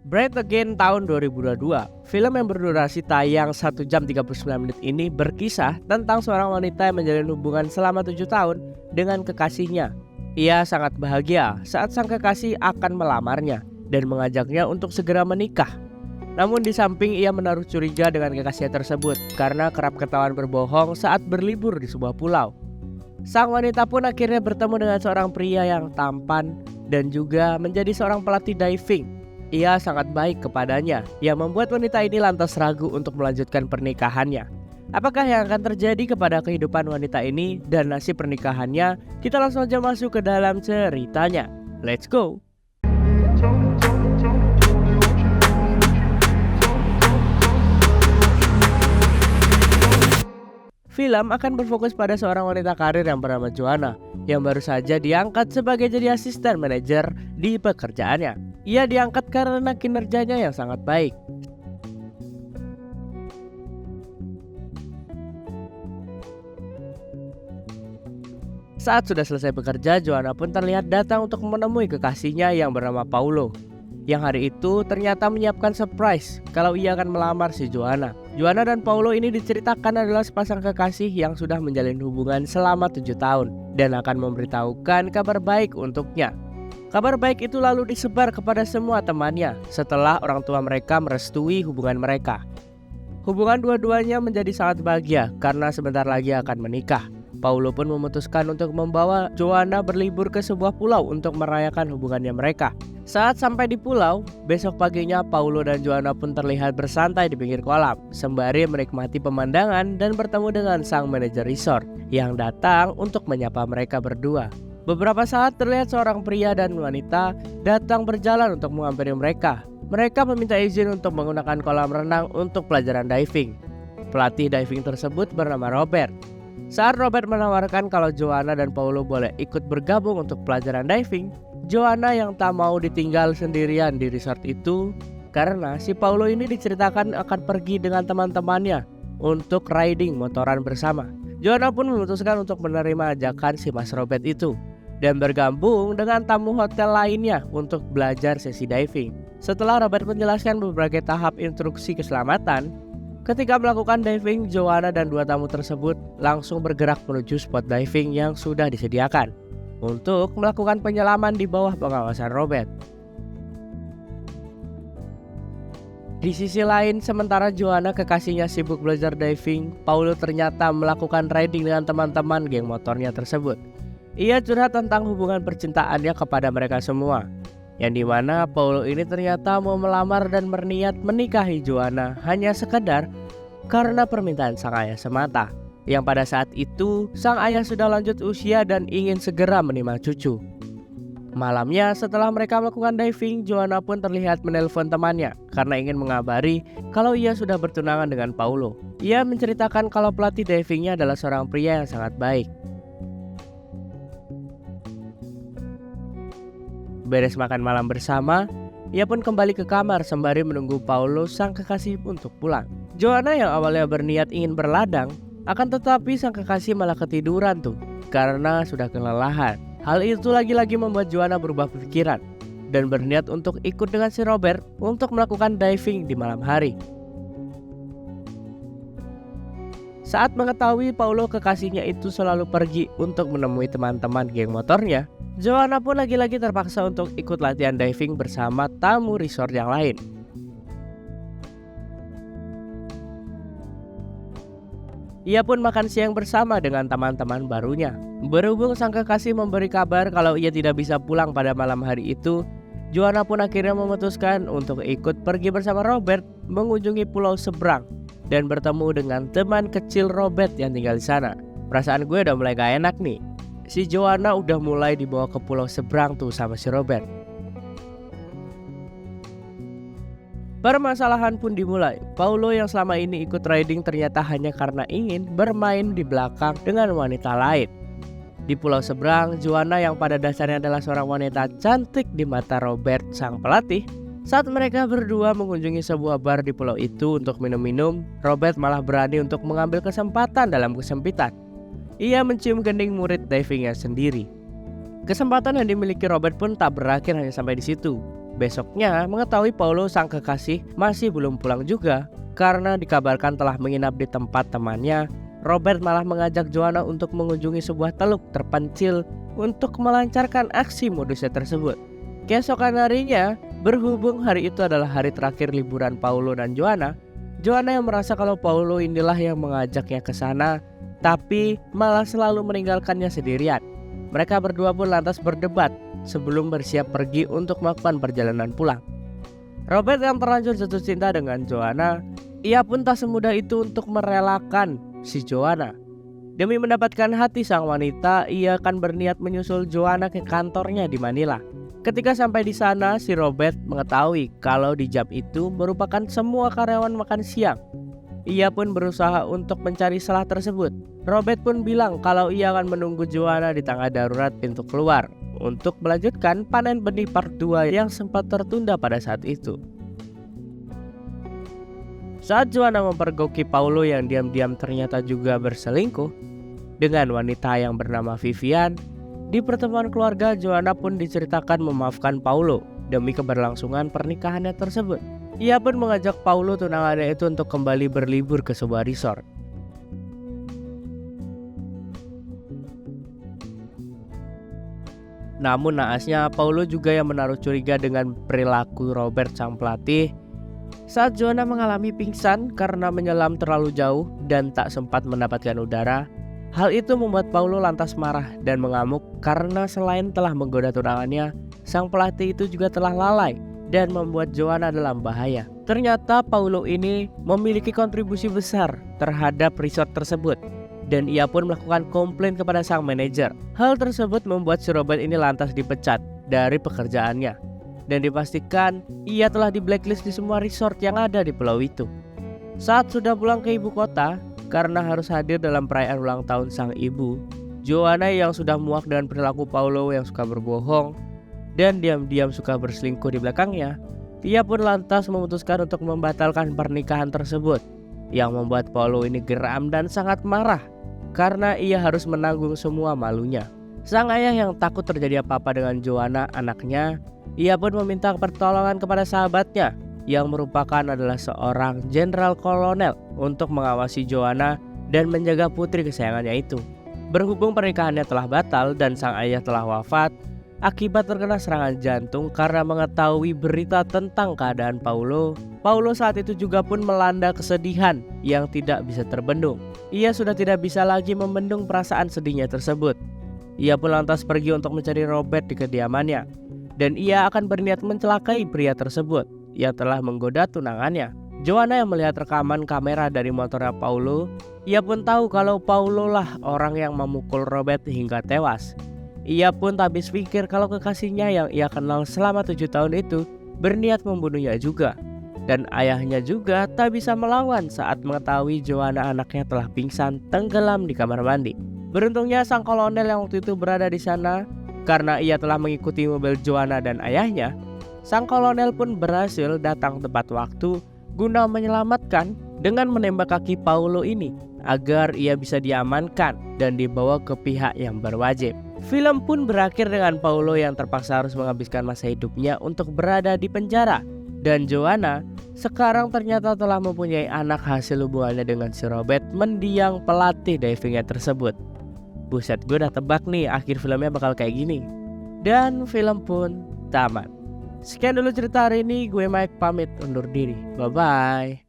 Bright Again tahun 2022, film yang berdurasi tayang 1 jam 39 menit ini berkisah tentang seorang wanita yang menjalin hubungan selama 7 tahun dengan kekasihnya. Ia sangat bahagia saat sang kekasih akan melamarnya dan mengajaknya untuk segera menikah. Namun di samping ia menaruh curiga dengan kekasihnya tersebut karena kerap ketahuan berbohong saat berlibur di sebuah pulau. Sang wanita pun akhirnya bertemu dengan seorang pria yang tampan dan juga menjadi seorang pelatih diving. Ia sangat baik kepadanya, yang membuat wanita ini lantas ragu untuk melanjutkan pernikahannya. Apakah yang akan terjadi kepada kehidupan wanita ini dan nasib pernikahannya? Kita langsung aja masuk ke dalam ceritanya. Let's go! Film akan berfokus pada seorang wanita karir yang bernama Joanna, yang baru saja diangkat sebagai jadi asisten manajer di pekerjaannya. Ia diangkat karena kinerjanya yang sangat baik. Saat sudah selesai bekerja, Joanna pun terlihat datang untuk menemui kekasihnya yang bernama Paulo. Yang hari itu ternyata menyiapkan surprise kalau ia akan melamar si Joanna. Joanna dan Paulo ini diceritakan adalah sepasang kekasih yang sudah menjalin hubungan selama 7 tahun dan akan memberitahukan kabar baik untuknya. Kabar baik itu lalu disebar kepada semua temannya setelah orang tua mereka merestui hubungan mereka. Hubungan dua-duanya menjadi sangat bahagia karena sebentar lagi akan menikah. Paulo pun memutuskan untuk membawa Joanna berlibur ke sebuah pulau untuk merayakan hubungannya mereka. Saat sampai di pulau, besok paginya Paulo dan Joanna pun terlihat bersantai di pinggir kolam sembari menikmati pemandangan dan bertemu dengan sang manajer resort yang datang untuk menyapa mereka berdua. Beberapa saat terlihat seorang pria dan wanita datang berjalan untuk menghampiri mereka. Mereka meminta izin untuk menggunakan kolam renang untuk pelajaran diving. Pelatih diving tersebut bernama Robert. Saat Robert menawarkan kalau Joanna dan Paulo boleh ikut bergabung untuk pelajaran diving, Joanna yang tak mau ditinggal sendirian di resort itu karena si Paulo ini diceritakan akan pergi dengan teman-temannya untuk riding motoran bersama. Joanna pun memutuskan untuk menerima ajakan si Mas Robert itu dan bergabung dengan tamu hotel lainnya untuk belajar sesi diving. Setelah Robert menjelaskan beberapa tahap instruksi keselamatan, ketika melakukan diving, Joanna dan dua tamu tersebut langsung bergerak menuju spot diving yang sudah disediakan untuk melakukan penyelaman di bawah pengawasan Robert. Di sisi lain, sementara Joanna kekasihnya sibuk belajar diving, Paulo ternyata melakukan riding dengan teman-teman geng motornya tersebut. Ia curhat tentang hubungan percintaannya kepada mereka semua, yang dimana Paulo ini ternyata mau melamar dan berniat menikahi Joanna hanya sekedar karena permintaan sang ayah semata, yang pada saat itu sang ayah sudah lanjut usia dan ingin segera menimang cucu. Malamnya setelah mereka melakukan diving, Joanna pun terlihat menelpon temannya karena ingin mengabari kalau ia sudah bertunangan dengan Paulo. Ia menceritakan kalau pelatih divingnya adalah seorang pria yang sangat baik. Beres makan malam bersama, ia pun kembali ke kamar sembari menunggu Paulo sang kekasih untuk pulang. Joanna yang awalnya berniat ingin berladang, akan tetapi sang kekasih malah ketiduran tuh karena sudah kelelahan. Hal itu lagi-lagi membuat Joanna berubah pikiran dan berniat untuk ikut dengan si Robert untuk melakukan diving di malam hari. Saat mengetahui Paulo kekasihnya itu selalu pergi untuk menemui teman-teman geng motornya, Joanna pun lagi-lagi terpaksa untuk ikut latihan diving bersama tamu resort yang lain. Ia pun makan siang bersama dengan teman-teman barunya. Berhubung sang kekasih memberi kabar kalau ia tidak bisa pulang pada malam hari itu, Joanna pun akhirnya memutuskan untuk ikut pergi bersama Robert mengunjungi pulau seberang dan bertemu dengan teman kecil Robert yang tinggal di sana. Perasaan gue udah mulai gak enak nih. Si Joanna udah mulai dibawa ke pulau seberang tuh sama si Robert. Permasalahan pun dimulai. Paulo yang selama ini ikut riding ternyata hanya karena ingin bermain di belakang dengan wanita lain. Di pulau seberang, Joanna yang pada dasarnya adalah seorang wanita cantik di mata Robert sang pelatih. Saat mereka berdua mengunjungi sebuah bar di pulau itu untuk minum-minum, Robert malah berani untuk mengambil kesempatan dalam kesempitan. Ia mencium kening murid divingnya sendiri. Kesempatan yang dimiliki Robert pun tak berakhir hanya sampai di situ. Besoknya mengetahui Paulo sang kekasih masih belum pulang juga karena dikabarkan telah menginap di tempat temannya. Robert malah mengajak Joanna untuk mengunjungi sebuah teluk terpencil untuk melancarkan aksi modusnya tersebut. Keesokan harinya, berhubung hari itu adalah hari terakhir liburan Paulo dan Joanna, Joanna yang merasa kalau Paulo inilah yang mengajaknya ke sana, tapi malah selalu meninggalkannya sendirian. Mereka berdua pun lantas berdebat sebelum bersiap pergi untuk melakukan perjalanan pulang. Robert yang terlanjur jatuh cinta dengan Joanna, ia pun tak semudah itu untuk merelakan si Joanna. Demi mendapatkan hati sang wanita, ia akan berniat menyusul Joanna ke kantornya di Manila. Ketika sampai di sana, si Robert mengetahui kalau di jam itu merupakan semua karyawan makan siang. Ia pun berusaha untuk mencari celah tersebut. Robert pun bilang kalau ia akan menunggu Joanna di tangga darurat pintu keluar untuk melanjutkan panen benih part 2 yang sempat tertunda pada saat itu. Saat Joanna mempergoki Paulo yang diam-diam ternyata juga berselingkuh dengan wanita yang bernama Vivian, di pertemuan keluarga Joanna pun diceritakan memaafkan Paulo demi keberlangsungan pernikahannya tersebut. Ia pun mengajak Paulo tunangannya itu untuk kembali berlibur ke sebuah resort. Namun naasnya Paulo juga yang menaruh curiga dengan perilaku Robert sang pelatih. Saat Joanna mengalami pingsan karena menyelam terlalu jauh dan tak sempat mendapatkan udara, hal itu membuat Paulo lantas marah dan mengamuk karena selain telah menggoda tunangannya, sang pelatih itu juga telah lalai dan membuat Joanna dalam bahaya. Ternyata Paulo ini memiliki kontribusi besar terhadap resort tersebut, dan ia pun melakukan komplain kepada sang manajer. Hal tersebut membuat si Robert ini lantas dipecat dari pekerjaannya, dan dipastikan ia telah di blacklist di semua resort yang ada di pulau itu. Saat sudah pulang ke ibu kota, karena harus hadir dalam perayaan ulang tahun sang ibu, Joanna yang sudah muak dengan perilaku Paulo yang suka berbohong dan diam-diam suka berselingkuh di belakangnya, ia pun lantas memutuskan untuk membatalkan pernikahan tersebut, yang membuat Paulo ini geram dan sangat marah karena ia harus menanggung semua malunya. Sang ayah yang takut terjadi apa-apa dengan Joanna anaknya, ia pun meminta pertolongan kepada sahabatnya yang merupakan adalah seorang jenderal kolonel untuk mengawasi Joanna dan menjaga putri kesayangannya itu. Berhubung pernikahannya telah batal dan sang ayah telah wafat akibat terkena serangan jantung karena mengetahui berita tentang keadaan Paulo, Paulo saat itu juga pun melanda kesedihan yang tidak bisa terbendung. Ia sudah tidak bisa lagi membendung perasaan sedihnya tersebut. Ia pun lantas pergi untuk mencari Robert di kediamannya, dan ia akan berniat mencelakai pria tersebut yang telah menggoda tunangannya. Joanna yang melihat rekaman kamera dari motornya Paulo, ia pun tahu kalau Paulo lah orang yang memukul Robert hingga tewas. Ia pun tak habis pikir kalau kekasihnya yang ia kenal selama 7 tahun itu berniat membunuhnya juga. Dan ayahnya juga tak bisa melawan saat mengetahui Joanna anaknya telah pingsan tenggelam di kamar mandi. Beruntungnya sang kolonel yang waktu itu berada di sana, karena ia telah mengikuti mobil Joanna dan ayahnya, sang kolonel pun berhasil datang tepat waktu guna menyelamatkan dengan menembak kaki Paulo ini agar ia bisa diamankan dan dibawa ke pihak yang berwajib. Film pun berakhir dengan Paulo yang terpaksa harus menghabiskan masa hidupnya untuk berada di penjara, dan Joanna sekarang ternyata telah mempunyai anak hasil hubungannya dengan si Robert, mendiang pelatih divingnya tersebut. Buset, gue udah tebak nih akhir filmnya bakal kayak gini. Dan film pun tamat. Sekian dulu cerita hari ini, gue Mike pamit undur diri. Bye bye.